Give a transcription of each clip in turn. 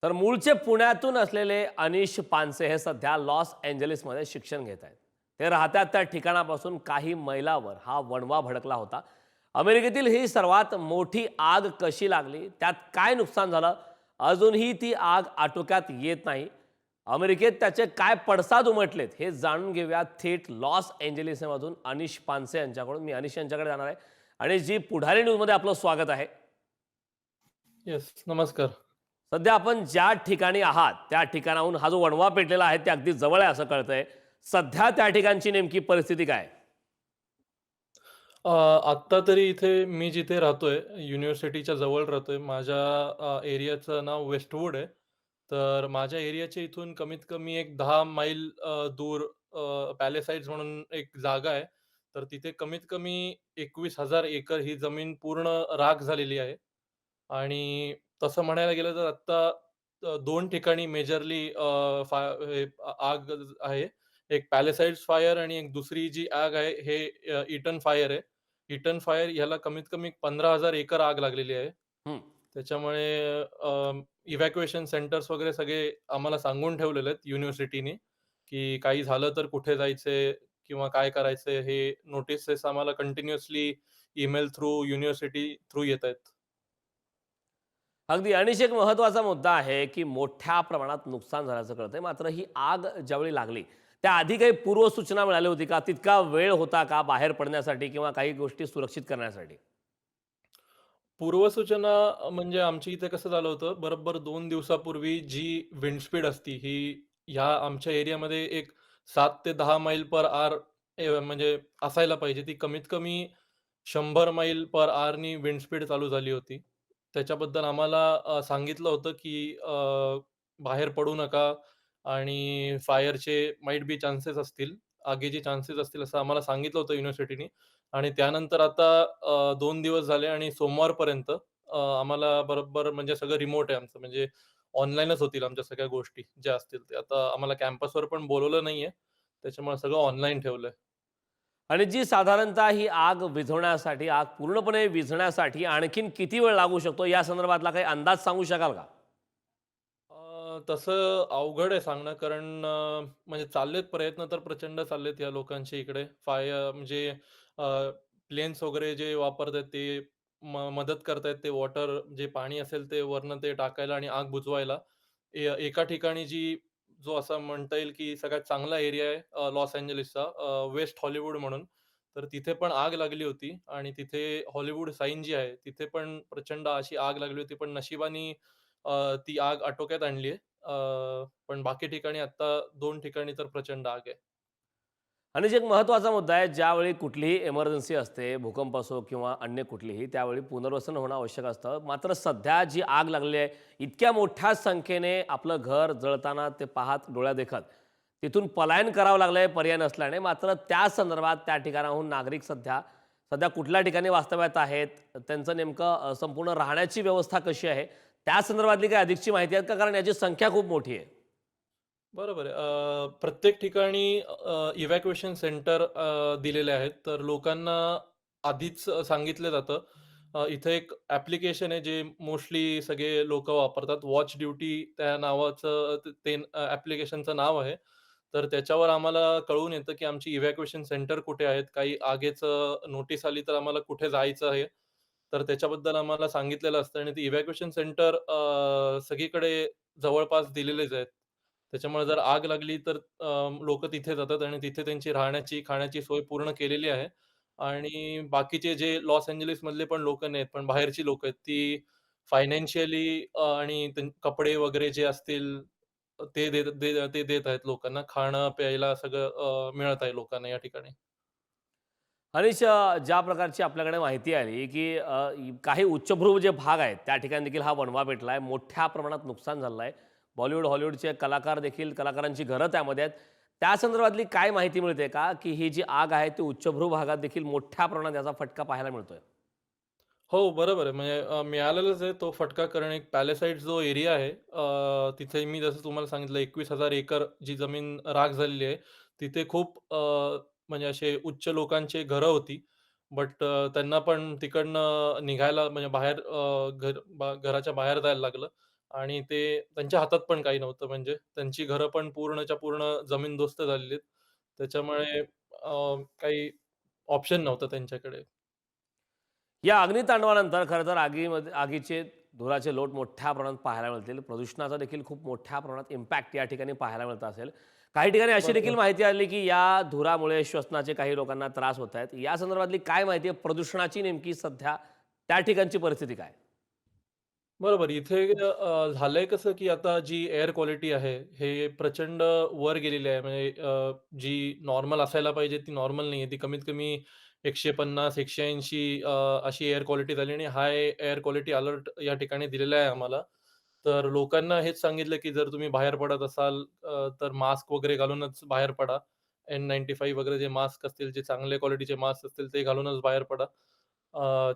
तर मूळचे पुण्यातून असलेले अनिश पानसे हे सध्या लॉस एंजेलिसमध्ये शिक्षण घेत आहेत. ते राहतात त्या ठिकाणापासून काही मैलावर हा वणवा भडकला होता. अमेरिकेतील ही सर्वात मोठी आग कशी लागली, त्यात काय नुकसान झालं, अजूनही ती आग आटोक्यात येत नाही. अमेरिकेत त्याचे काय पडसाद उमटलेत हे जाणून घेऊया थेट लॉस एंजेलिसमधून अनिश पानसे यांच्याकडून. मी अनिश यांच्याकडे जाणार आहे. आणि जी पुढारी न्यूजमध्ये आपलं स्वागत आहे. येस, नमस्कार. सध्या आपण ज्या ठिकाणी आहात त्या ठिकाणाहून हा जो वणवा पेटलेला आहे ते अगदी जवळ आहे असं कळतंय. सध्या त्या ठिकाणची नेमकी परिस्थिती काय आहे? आत्ता तरी इथे मी जिथे राहतोय, युनिव्हर्सिटीच्या जवळ राहतोय. माझ्या एरियाचं नाव वेस्टवूड आहे. तर माझ्या एरियाच्या इथून कमीत कमी एक 10 मैल दूर पॅलेसाइड्स म्हणून एक जागा आहे. तर तिथे कमीत कमी 21,000 एकर ही जमीन पूर्ण राख झालेली आहे. आणि तसं म्हणायला गेलं तर आत्ता 2 ठिकाणी मेजरली हे आग आहे. एक पॅलेसाइड्स फायर आणि एक दुसरी जी आग आहे हे इटन फायर आहे. इटन फायर ह्याला कमीत कमी 15,000 एकर आग लागलेली आहे. हं. त्याच्यामुळे इव्हॅक्युएशन सेंटर्स वगैरे सगळे आम्हाला सांगून ठेवलेले आहेत युनिव्हर्सिटीनी, की काही झालं तर कुठे जायचंय किंवा काय करायचंय हे नोटिसेस आम्हाला continuously email through, university through येतायत. अगदी. आणिच एक महत्त्वाचा मुद्दा आहे, की मोठ्या प्रमाणात नुकसान झाल्याचं कळतंय. मात्र ही आग ज्यावेळी लागली, त्याआधी काही पूर्वसूचना मिळाली होती का? तितका वेळ होता का बाहेर पडण्यासाठी किंवा काही गोष्टी सुरक्षित करण्यासाठी? पूर्वसूचना म्हणजे आमच्या इथे कसं झालं होतं, बरोबर 2 दिवसापूर्वी जी विंड स्पीड असती, ही ह्या आमच्या एरियामध्ये एक 7 ते 10 मैल पर आवर म्हणजे असायला पाहिजे. ती कमीत कमी 100 मैल पर आवरनी विंड स्पीड चालू झाली होती. त्याच्याबद्दल आम्हाला सांगितलं होतं, की बाहेर पडू नका आणि फायरचे माईट बी चान्सेस असतील, आगीचे चान्सेस असतील, असं आम्हाला सांगितलं होतं युनिव्हर्सिटीनी. आणि त्यानंतर आता 2 दिवस झाले आणि सोमवारपर्यंत आम्हाला बरोबर म्हणजे सगळं रिमोट आहे आमचं. म्हणजे ऑनलाईनच होतील आमच्या सगळ्या गोष्टी ज्या असतील ते. आता आम्हाला कॅम्पसवर पण बोलावलं नाहीये. त्याच्यामुळे सगळं ऑनलाईन ठेवलंय. आणि जी साधारणतः ही आग विझवण्यासाठी, आग पूर्णपणे विझण्यासाठी आणखीन किती वेळ लागू शकतो, या संदर्भातला काही अंदाज सांगू शकाल का? तसं अवघड आहे सांगणं कारण म्हणजे चाललेत प्रयत्न तर प्रचंड चाललेत या लोकांच्या इकडे. म्हणजे प्लेन्स वगैरे जे वापरतायत ते मदत करतायत. ते वॉटर जे पाणी असेल ते वरनं ते टाकायला आणि आग बुजवायला. एका ठिकाणी जो असं म्हणता येईल की सगळ्यात चांगला एरिया आहे लॉस एंजेलिसचा वेस्ट हॉलिवूड म्हणून. तर तिथे पण आग लागली होती आणि तिथे हॉलिवूड साइन जी आहे, तिथे पण प्रचंड अशी आग लागली होती. पण नशिबाने ती आग आटोक्यात आणली आहे. पण बाकी ठिकाणी आता 2 ठिकाणी तर प्रचंड आग आहे. आणि एक महत्त्वाचा मुद्दा आहे, ज्यावेळी कुठलीही इमर्जन्सी असते, भूकंप असो किंवा अन्य कुठलीही, त्यावेळी पुनर्वसन होणं आवश्यक असतं. मात्र सध्या जी आग लागली आहे, इतक्या मोठ्या संख्येने आपलं घर जळताना ते पाहत डोळ्यादेखत तिथून पलायन करावं लागलंय पर्याय नसल्याने. मात्र त्या संदर्भात त्या ठिकाणाहून नागरिक सध्या सध्या कुठल्या ठिकाणी वास्तव्यात आहेत, त्यांचं नेमकं संपूर्ण राहण्याची व्यवस्था कशी आहे, त्या संदर्भातली काही अधिकची माहिती आहे का? कारण याची संख्या खूप मोठी आहे. बरोबर आहे. प्रत्येक ठिकाणी इव्हॅक्युएशन सेंटर दिलेले आहेत. तर लोकांना आधीच सांगितलं जातं. इथे एक ॲप्लिकेशन आहे जे मोस्टली सगळे लोकं वापरतात. वॉच ड्युटी त्या नावाचं ते ॲप्लिकेशनचं नाव आहे. तर त्याच्यावर आम्हाला कळून येतं, की आमची इव्हॅक्युएशन सेंटर कुठे आहेत. काही आगीचं नोटीस आली तर आम्हाला कुठे जायचं आहे. तर त्याच्याबद्दल आम्हाला सांगितलेलं असतं आणि ते इव्हॅक्युएशन सेंटर सगळीकडे जवळपास दिलेलेच आहेत. त्याच्यामुळे जर आग लागली तर लोकं तिथे जातात आणि तिथे त्यांची राहण्याची, खाण्याची सोय पूर्ण केलेली आहे. आणि बाकीचे जे लॉस एंजेलिसमधले पण लोकं नाहीत, पण बाहेरची लोकं आहेत, ती फायनान्शियली आणि कपडे वगैरे जे असतील ते देत आहेत लोकांना. खाणं, प्यायला सगळं मिळत आहे लोकांना या ठिकाणी. अनिश, ज्या प्रकारची आपल्याकडे माहिती आली, की काही उच्चभ्रू जे भाग आहेत, त्या ठिकाणी देखील हा वणवा पेटला आहे. मोठ्या प्रमाणात नुकसान झालं आहे. बॉलिवूड, हॉलिवूडचे कलाकार देखील, कलाकारांची घरं त्यामध्ये आहेत. त्या संदर्भातली काय माहिती मिळते का, की ही जी आग आहे ती उच्चभ्रू भागात देखील मोठ्या प्रमाणात याचा फटका पाहायला मिळतोय? हो, बरोबर आहे. म्हणजे मिळालेलाच आहे तो फटका कारण एक पॅलेसाइड जो एरिया आहे तिथे मी जसं तुम्हाला सांगितलं 21,000 एकर जी जमीन राख झालेली आहे. तिथे खूप म्हणजे असे उच्च लोकांची घरं होती. बट त्यांना पण तिकडनं निघायला म्हणजे बाहेर घराच्या बाहेर जायला लागलं आणि ते त्यांच्या हातात पण काही नव्हतं. म्हणजे त्यांची घरं पण पूर्णच्या पूर्ण जमीनदोस्त झालेली आहेत. त्याच्यामुळे काही ऑप्शन नव्हतं त्यांच्याकडे. या अग्नितांडवानंतर खरं तर आगीचे धुराचे लोट मोठ्या प्रमाणात पाहायला मिळतील. प्रदूषणाचा देखील खूप मोठ्या प्रमाणात इम्पॅक्ट या ठिकाणी पाहायला मिळत असेल. काही ठिकाणी अशी देखील बरोबर. माहिती आली, की या धुरामुळे श्वसनाचे काही लोकांना त्रास होत आहेत. या संदर्भातली काय माहिती आहे? प्रदूषणाची नेमकी सध्या त्या ठिकाणची परिस्थिती काय? बरोबर. इथे झालंय कसं, की आता जी एअर क्वालिटी आहे, हे प्रचंड वर गेलेली आहे. म्हणजे जी नॉर्मल असायला पाहिजे ती नॉर्मल नाहीये. ती कमीत कमी 150-180 अशी एअर क्वालिटी झाली आणि हाय एअर क्वालिटी अलर्ट या ठिकाणी दिलेला आहे आम्हाला. तर लोकांना हेच सांगितलं, की जर तुम्ही बाहेर पडत असाल तर मास्क वगैरे घालूनच बाहेर पडा. N95 वगैरे जे मास्क असतील, जे चांगल्या क्वालिटीचे मास्क असतील ते घालूनच बाहेर पडा.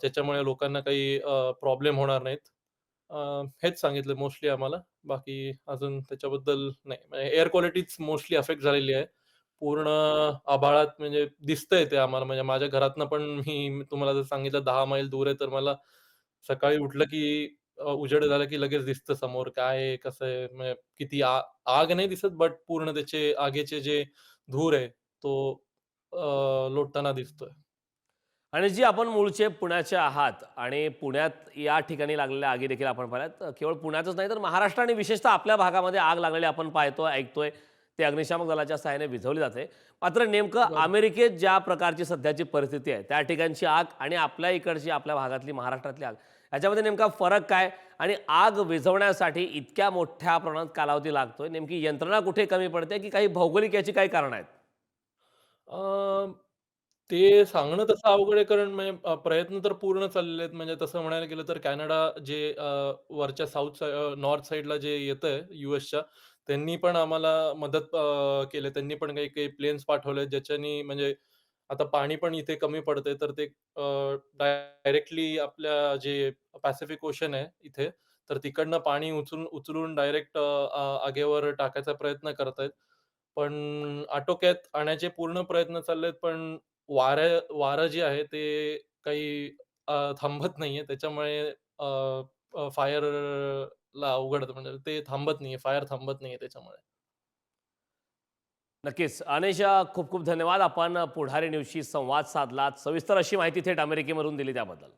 त्याच्यामुळे लोकांना काही प्रॉब्लेम होणार नाहीत. हेच सांगितलं मोस्टली आम्हाला. बाकी अजून त्याच्याबद्दल नाही. म्हणजे एअर क्वालिटीच मोस्टली अफेक्ट झालेली आहे. पूर्ण आभाळात म्हणजे दिसतंय ते आम्हाला. म्हणजे माझ्या घरातनं पण मी तुम्हाला जर सांगितलं 10 मैल दूर आहे, तर मला सकाळी उठलं की उजेड झाला की लगेच दिसतं समोर काय आहे, कसं आहे. म्हणजे किती आग नाही दिसत, बट पूर्ण त्याचे आगीचे जे धूर आहे, तो लोटताना दिसतोय. आणि जी आपण मूळचे पुण्याचे आहात आणि पुण्यात या ठिकाणी लागलेल्या आगी देखील आपण पाहिल्यात. केवळ पुण्यातच नाही तर महाराष्ट्र आणि विशेषतः आपल्या भागामध्ये आग लागलेली आपण पाहतोय, ऐकतोय. ते अग्निशामक दलाच्या सहाय्याने विझवली जाते. मात्र नेमकं अमेरिकेत ज्या प्रकारची सध्याची परिस्थिती आहे, त्या ठिकाणची आग आणि आपल्या इकडची आपल्या भागातली महाराष्ट्रातली आग याच्यामध्ये नेमका फरक काय? आणि आग विझवण्यासाठी इतक्या मोठ्या प्रमाणात कालावधी लागतोय. नेमकी यंत्रणा कुठे कमी पडते, की काही भौगोलिक याची काही कारणं आहेत? अ, ते सांगणं तसं अवघड आहे कारण म्हणजे प्रयत्न तर पूर्ण चाललेले आहेत. म्हणजे तसं म्हणायला गेलं तर कॅनडा जे वरच्या नॉर्थ साइडला जे येतंय यूएसच्या, त्यांनी पण आम्हाला मदत केली. त्यांनी पण काही-काही प्लेन्स पाठवले ज्याच्यानी म्हणजे आता पाणी पण इथे कमी पडतंय, तर ते डायरेक्टली आपल्या जे पॅसिफिक ओशन आहे इथे, तर तिकडनं पाणी उचलून डायरेक्ट आगेवर टाकायचा प्रयत्न करतायत. पण आटोक्यात आणण्याचे पूर्ण प्रयत्न चाललेत, पण वारं जे आहे ते काही थांबत नाहीये. त्याच्यामुळे अ, अ, फायरला अवघड म्हणजे ते थांबत नाहीये, फायर थांबत नाहीये त्याच्यामुळे. नक्कीच. अनिशा, खूप खूप धन्यवाद. आपण पुढारी न्यूजशी संवाद साधलात. सविस्तर अशी माहिती थेट अमेरिकेमधून दिली त्याबद्दल.